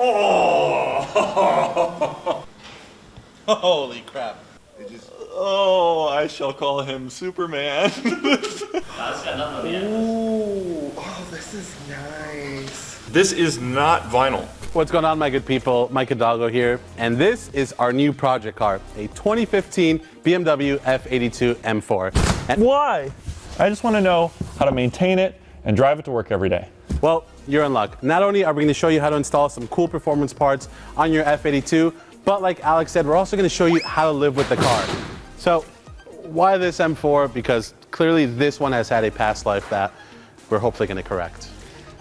Oh! Holy crap. Oh, I shall call him Superman. Ooh, oh, this is nice. This is not vinyl. What's going on, my good people? Mike Hidalgo here, and this is our new project car, a 2015 BMW F82 M4. And Why? I just want to know how to maintain it and drive it to work every day. well, you're in luck. Not only are we going to show you how to install some cool performance parts on your F82, but like Alex said, we're also going to show you how to live with the car. So why this M4? Because clearly this one has had a past life that we're hopefully going to correct.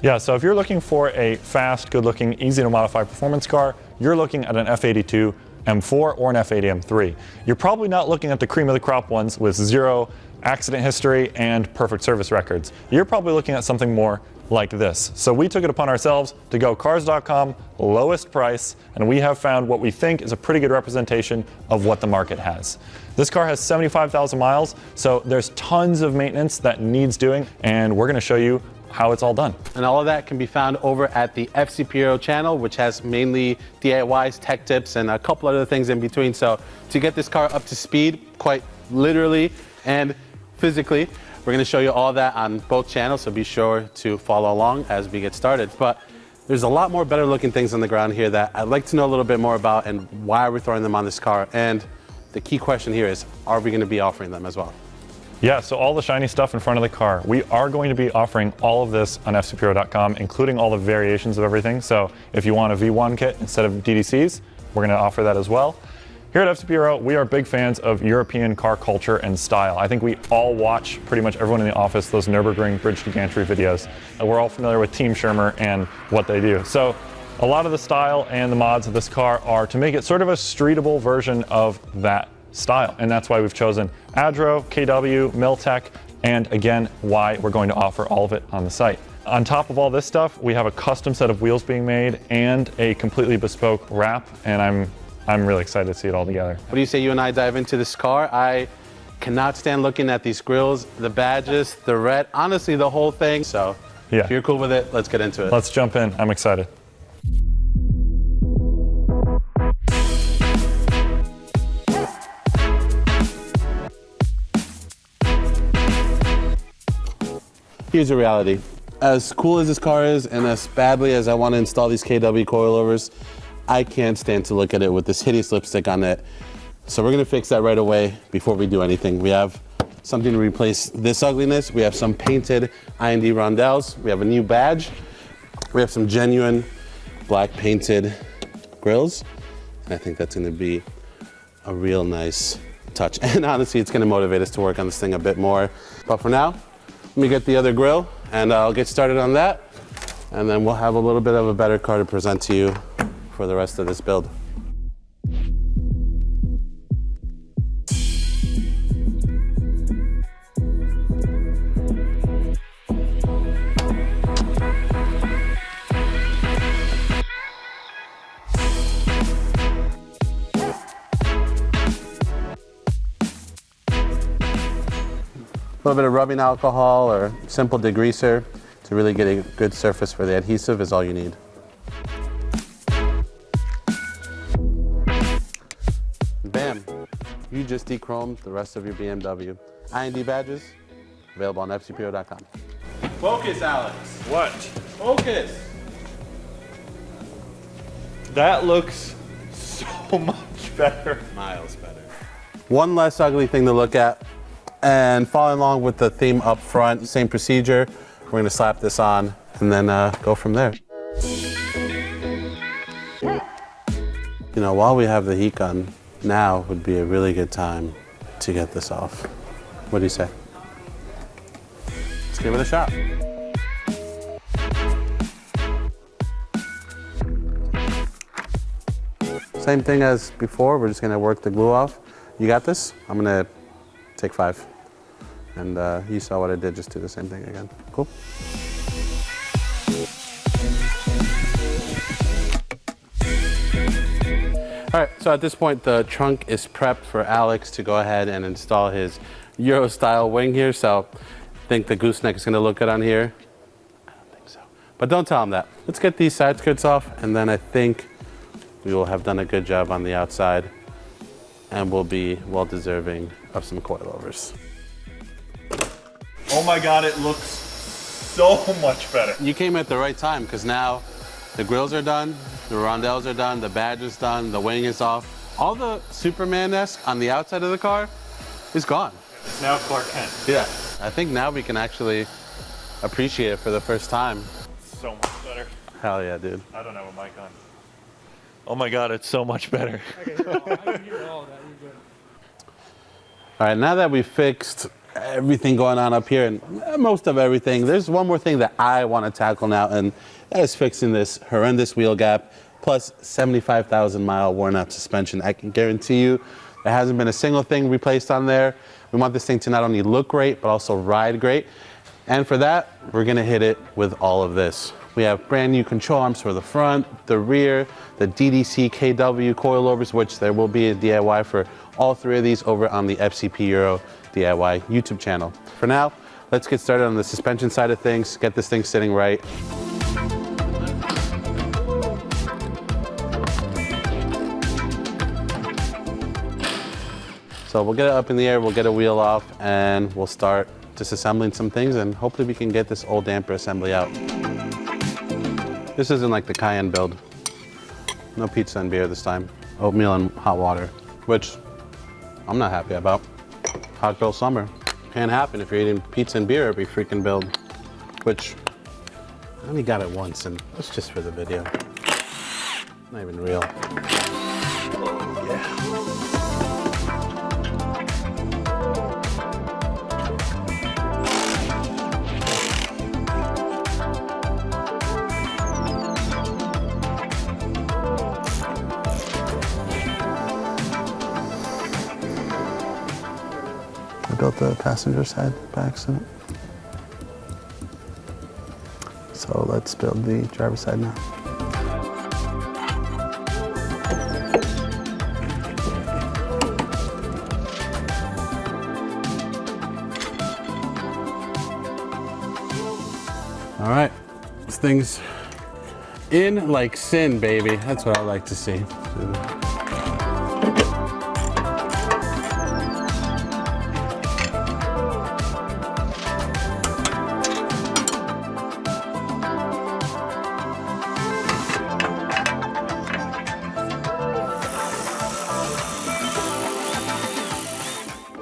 Yeah, so if you're looking for a fast, good-looking, easy-to-modify performance car, you're looking at an F82 M4 or an F80 M3. You're probably not looking at the cream of the crop ones with zero accident history and perfect service records. You're probably looking at something more like this. So we took it upon ourselves to go cars.com, lowest price, and we have found what we think is a pretty good representation of what the market has. This car has 75,000 miles, so there's tons of maintenance that needs doing, and we're gonna show you how it's all done. And all of that can be found over at the FCP Euro channel, which has mainly DIYs, tech tips, and a couple other things in between. So to get this car up to speed, quite literally and physically, we're going to show you all that on both channels, so be sure to follow along as we get started. But there's a lot more better looking things on the ground here that I'd like to know a little bit more about and why we're throwing them on this car. And the key question here is, are we going to be offering them as well? Yeah, so all the shiny stuff in front of the car. We are going to be offering all of this on FCPeuro.com, including all the variations of everything. So if you want a V1 kit instead of DDCs, we're going to offer that as well. Here at FCP Euro, we are big fans of European car culture and style. I think we all watch, pretty much everyone in the office, those Nürburgring bridge to gantry videos. We're all familiar with Team Schirmer and what they do. So a lot of the style and the mods of this car are to make it sort of a streetable version of that style. And that's why we've chosen Adro, KW, Miltek, and again, why we're going to offer all of it on the site. On top of all this stuff, we have a custom set of wheels being made and a completely bespoke wrap, and I'm really excited to see it all together. What do you say you and I dive into this car? I cannot stand looking at these grills, the badges, the red, honestly, the whole thing. So yeah, if you're cool with it, let's get into it. Let's jump in. I'm excited. Here's the reality. As cool as this car is, and as badly as I want to install these KW coilovers, I can't stand to look at it with this hideous lipstick on it. So we're gonna fix that right away before we do anything. We have something to replace this ugliness. We have some painted I&D Roundels. We have a new badge. We have some genuine black painted grills. And I think that's gonna be a real nice touch. And honestly, it's gonna motivate us to work on this thing a bit more. But for now, let me get the other grill and I'll get started on that. And then we'll have a little bit of a better car to present to you for the rest of this build. A little bit of rubbing alcohol or simple degreaser to really get a good surface for the adhesive is all you need. Bam, you just de-chromed the rest of your BMW. I&D badges, available on FCPeuro.com. Focus, Alex. What? Focus. That looks so much better. Miles better. One less ugly thing to look at. And following along with the theme up front, same procedure. We're gonna slap this on and then go from there. You know, while we have the heat gun, now would be a really good time to get this off. What do you say? Let's give it a shot. Same thing as before, we're just gonna work the glue off. You got this? I'm gonna take 5. And you saw what I did, just do the same thing again. Cool? All right, so at this point, the trunk is prepped for Alex to go ahead and install his Euro-style wing here. So I think the gooseneck is gonna look good on here. I don't think so. But don't tell them that. Let's get these side skirts off, and then I think we will have done a good job on the outside, and we'll be well deserving of some coilovers. Oh my God, it looks so much better. You came at the right time, because now the grills are done, the Roundels are done, the badge is done, the wing is off. All the Superman-esque on the outside of the car is gone. It's now Clark Kent. Yeah, I think now we can actually appreciate it for the first time. So much better. Hell yeah, dude. I don't have a mic on. Oh my God, it's so much better. All right, now that we've fixed everything going on up here, and most of everything, there's one more thing that I want to tackle now, and that is fixing this horrendous wheel gap, plus 75,000 mile worn out suspension. I can guarantee you there hasn't been a single thing replaced on there. We want this thing to not only look great, but also ride great. And for that, we're gonna hit it with all of this. We have brand new control arms for the front, the rear, the DDC KW coilovers, which there will be a DIY for all three of these over on the FCP Euro DIY YouTube channel. For now, let's get started on the suspension side of things, get this thing sitting right. So we'll get it up in the air, we'll get a wheel off, and we'll start disassembling some things, and hopefully we can get this old damper assembly out. This isn't like the Cayenne build. No pizza and beer this time. Oatmeal and hot water, which I'm not happy about. Hot girl summer. Can't happen if you're eating pizza and beer every freaking build, which I only got it once, and it's just for the video. Not even real. Yeah. I built the passenger side by accident. So let's build the driver's side now. All right, this thing's in like sin, baby. That's what I like to see.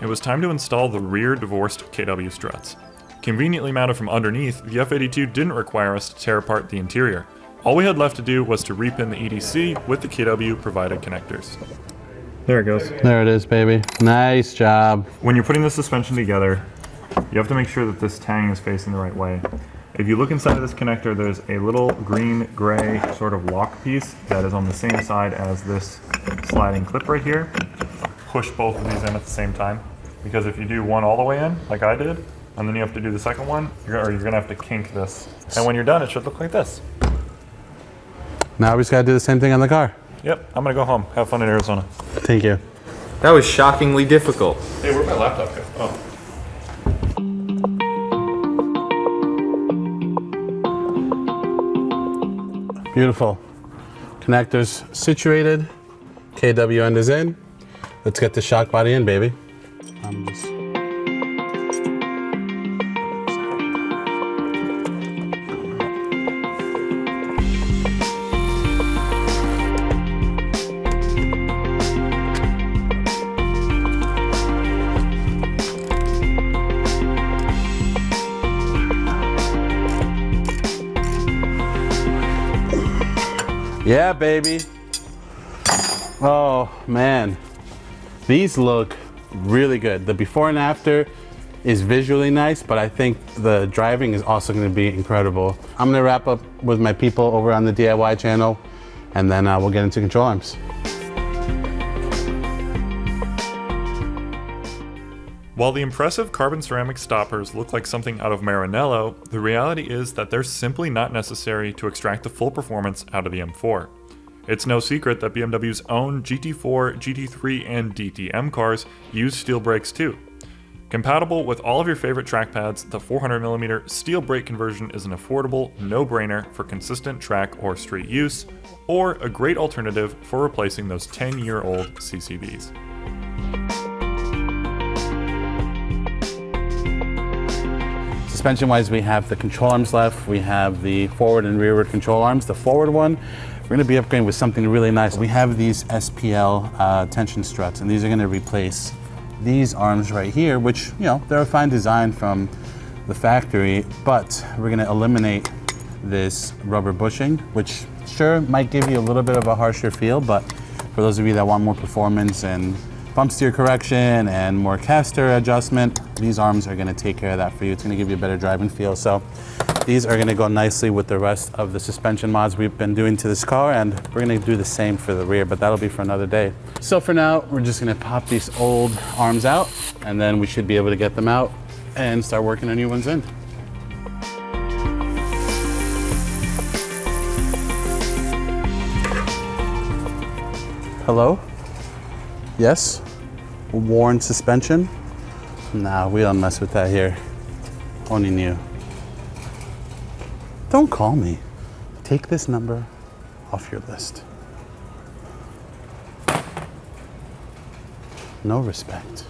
It was time to install the rear divorced KW struts. Conveniently mounted from underneath, the F82 didn't require us to tear apart the interior. All we had left to do was to repin the EDC with the KW provided connectors. There it goes. There it is, baby. Nice job. When you're putting the suspension together, you have to make sure that this tang is facing the right way. If you look inside of this connector, there's a little green-gray sort of lock piece that is on the same side as this sliding clip right here. Push both of these in at the same time, because if you do one all the way in, like I did, and then you have to do the second one, you're gonna have to kink this. And when you're done, it should look like this. Now we just gotta do the same thing on the car. Yep, I'm gonna go home. Have fun in Arizona. Thank you. That was shockingly difficult. Hey, where'd my laptop go? Oh. Beautiful. Connectors situated. KW end is in. Let's get the shock body in, baby. Yeah, baby. Oh, man. These look really good. The before and after is visually nice, but I think the driving is also going to be incredible. I'm going to wrap up with my people over on the DIY channel, and then we'll get into control arms. While the impressive carbon ceramic stoppers look like something out of Maranello, the reality is that they're simply not necessary to extract the full performance out of the M4. It's no secret that BMW's own GT4, GT3, and DTM cars use steel brakes too. Compatible with all of your favorite trackpads, the 400mm steel brake conversion is an affordable no-brainer for consistent track or street use, or a great alternative for replacing those 10-year-old CCBs. Suspension-wise, we have the control arms left. We have the forward and rearward control arms. The forward one, we're going to be upgrading with something really nice. We have these SPL tension struts, and these are going to replace these arms right here, which, you know, they're a fine design from the factory, but we're going to eliminate this rubber bushing, which sure might give you a little bit of a harsher feel, but for those of you that want more performance and bump steer correction and more caster adjustment, these arms are going to take care of that for you. It's going to give you a better driving feel. So these are going to go nicely with the rest of the suspension mods we've been doing to this car, and we're going to do the same for the rear, but that'll be for another day. So for now, we're just going to pop these old arms out, and then we should be able to get them out and start working our new ones in. Hello? Yes? Worn suspension? Nah, we don't mess with that here. Only new. Don't call me. Take this number off your list. No respect.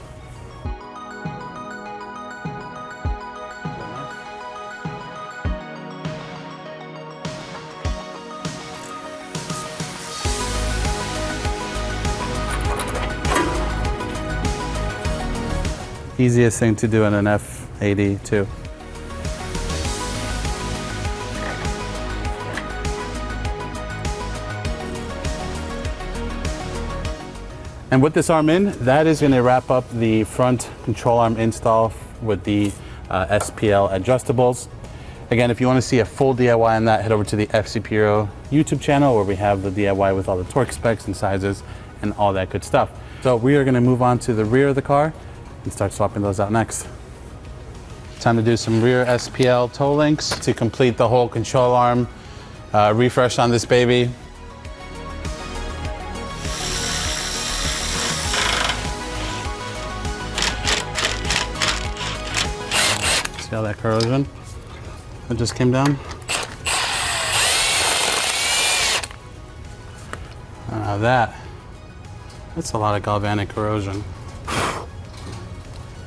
Easiest thing to do in an F82. And with this arm in, that is going to wrap up the front control arm install with the SPL adjustables. Again, if you want to see a full DIY on that, head over to the FCP Euro YouTube channel, where we have the DIY with all the torque specs and sizes and all that good stuff. So we are going to move on to the rear of the car and start swapping those out next. Time to do some rear SPL toe links to complete the whole control arm refresh on this baby. See all that corrosion that just came down? Now that's a lot of galvanic corrosion.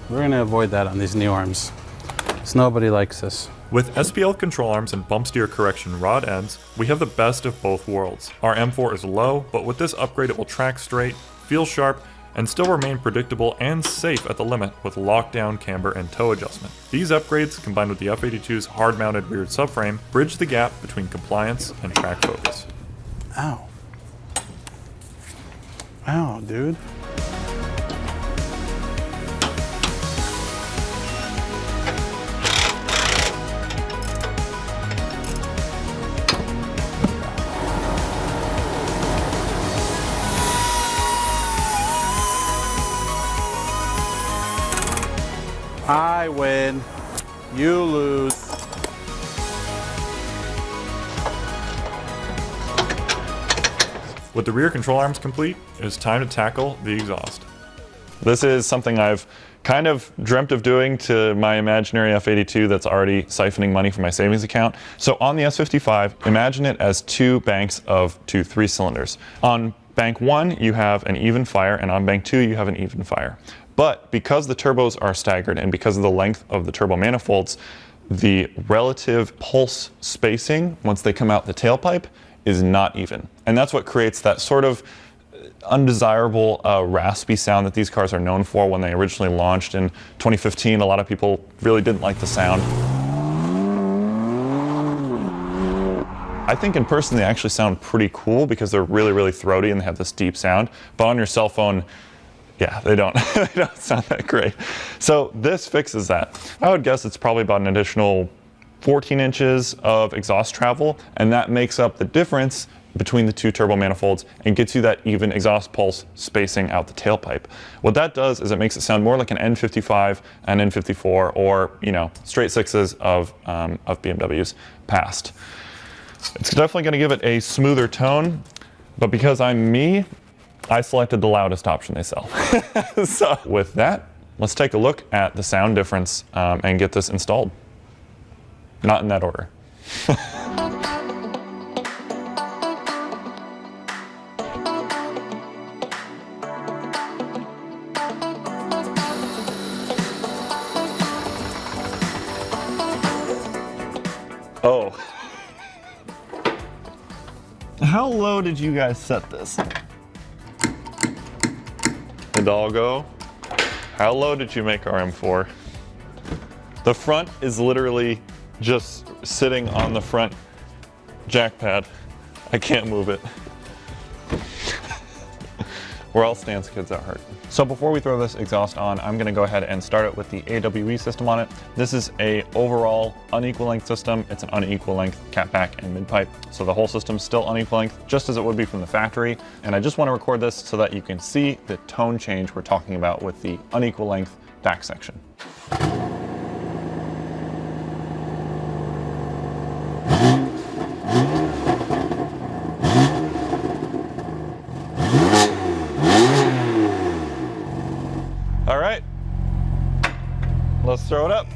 We're going to avoid that on these new arms, because nobody likes this. With SPL control arms and bump steer correction rod ends, we have the best of both worlds. Our M4 is low, but with this upgrade it will track straight, feel sharp, and still remain predictable and safe at the limit with lockdown, camber, and toe adjustment. These upgrades, combined with the F82's hard-mounted rear subframe, bridge the gap between compliance and track focus. Ow. Ow, dude. I win, you lose. With the rear control arms complete, it is time to tackle the exhaust. This is something I've kind of dreamt of doing to my imaginary F82 that's already siphoning money from my savings account. So on the S55, imagine it as two banks of 2 3-cylinders. On bank 1, you have an even fire, and on bank 2, you have an even fire. But because the turbos are staggered and because of the length of the turbo manifolds, the relative pulse spacing, once they come out the tailpipe, is not even. And that's what creates that sort of undesirable raspy sound that these cars are known for. When they originally launched in 2015, a lot of people really didn't like the sound. I think in person they actually sound pretty cool because they're really, really throaty and they have this deep sound. But on your cell phone, yeah, they don't, they don't sound that great. So this fixes that. I would guess it's probably about an additional 14 inches of exhaust travel, and that makes up the difference between the two turbo manifolds and gets you that even exhaust pulse spacing out the tailpipe. What that does is it makes it sound more like an N55 and N54, or, you know, straight sixes of BMW's past. It's definitely going to give it a smoother tone, but because I'm me, I selected the loudest option they sell. So with that, let's take a look at the sound difference and get this installed. Not in that order. Oh. How low did you guys set this? Hidalgo, how low did you make our M4? The front is literally just sitting on the front jack pad. I can't move it. Or else Stan's kids out hurt. So before we throw this exhaust on, I'm gonna go ahead and start it with the AWE system on it. This is a overall unequal length system. It's an unequal length catback and mid-pipe. So the whole system's still unequal length, just as it would be from the factory. And I just wanna record this so that you can see the tone change we're talking about with the unequal length back section. All right, let's throw it up.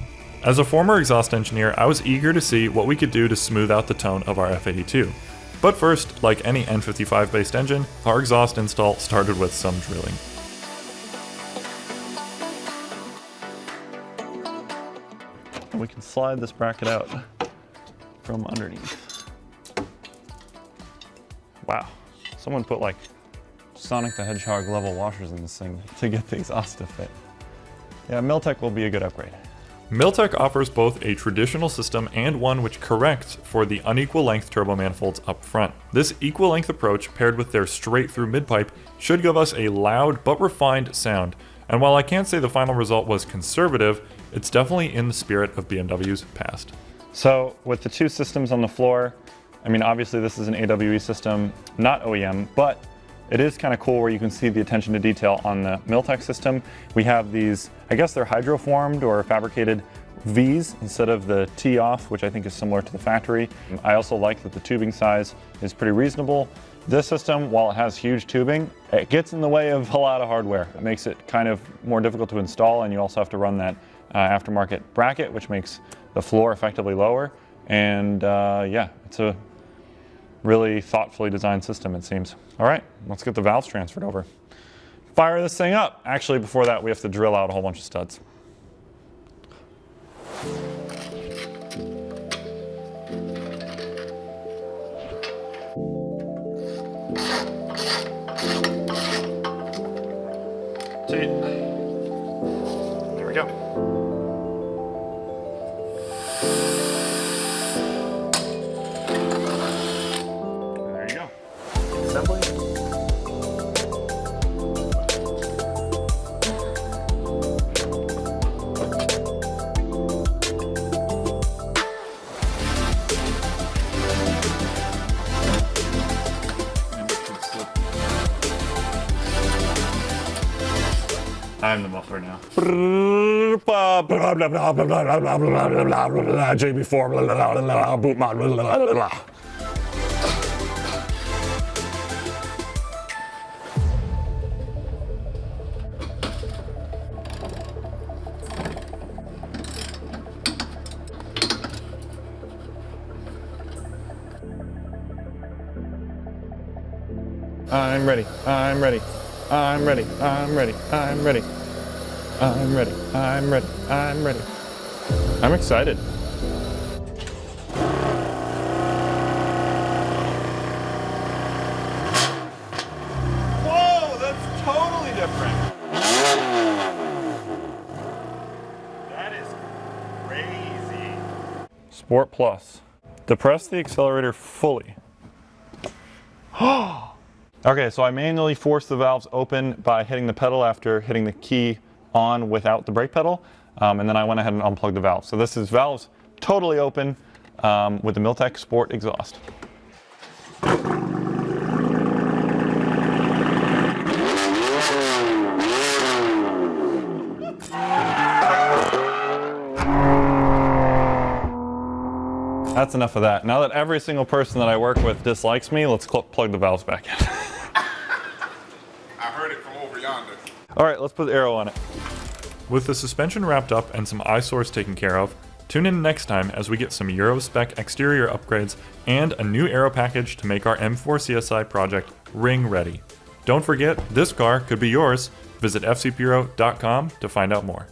As a former exhaust engineer, I was eager to see what we could do to smooth out the tone of our F82. But first, like any N55 based engine, our exhaust install started with some drilling. And we can slide this bracket out from underneath. Wow, someone put like Sonic the Hedgehog level washers in this thing to get the exhaust to fit. Yeah, Miltek will be a good upgrade. Miltek offers both a traditional system and one which corrects for the unequal length turbo manifolds up front. This equal length approach paired with their straight through mid-pipe should give us a loud but refined sound. And while I can't say the final result was conservative, it's definitely in the spirit of BMW's past. So with the two systems on the floor, I mean obviously this is an AWE system, not OEM, but it is kind of cool where you can see the attention to detail on the Miltek system. We have these, I guess they're hydroformed or fabricated V's instead of the T-off, which I think is similar to the factory. I also like that the tubing size is pretty reasonable. This system, while it has huge tubing, it gets in the way of a lot of hardware. It makes it kind of more difficult to install, and you also have to run that aftermarket bracket, which makes the floor effectively lower. And yeah, it's a really thoughtfully designed system, it seems. All right, let's get the valves transferred over. Fire this thing up. Actually, before that, we have to drill out a whole bunch of studs. See, there we go. Assembly. I'm the muffler now. JB4 boot mod. I'm ready, I'm ready, I'm ready, I'm ready, I'm ready, I'm ready, I'm ready, I'm ready. I'm excited. Whoa, that's totally different. That is crazy. Sport Plus. Depress the accelerator fully. Okay, so I manually forced the valves open by hitting the pedal after hitting the key on without the brake pedal, and then I went ahead and unplugged the valve. So this is valves totally open with the Miltek Sport exhaust. That's enough of that. Now that every single person that I work with dislikes me, let's plug the valves back in. I heard it from over yonder. All right, let's put the arrow on it. With the suspension wrapped up and some eyesores taken care of, tune in next time as we get some Euro spec exterior upgrades and a new aero package to make our M4CSi project ring ready. Don't forget, this car could be yours. Visit FCP Euro.com to find out more.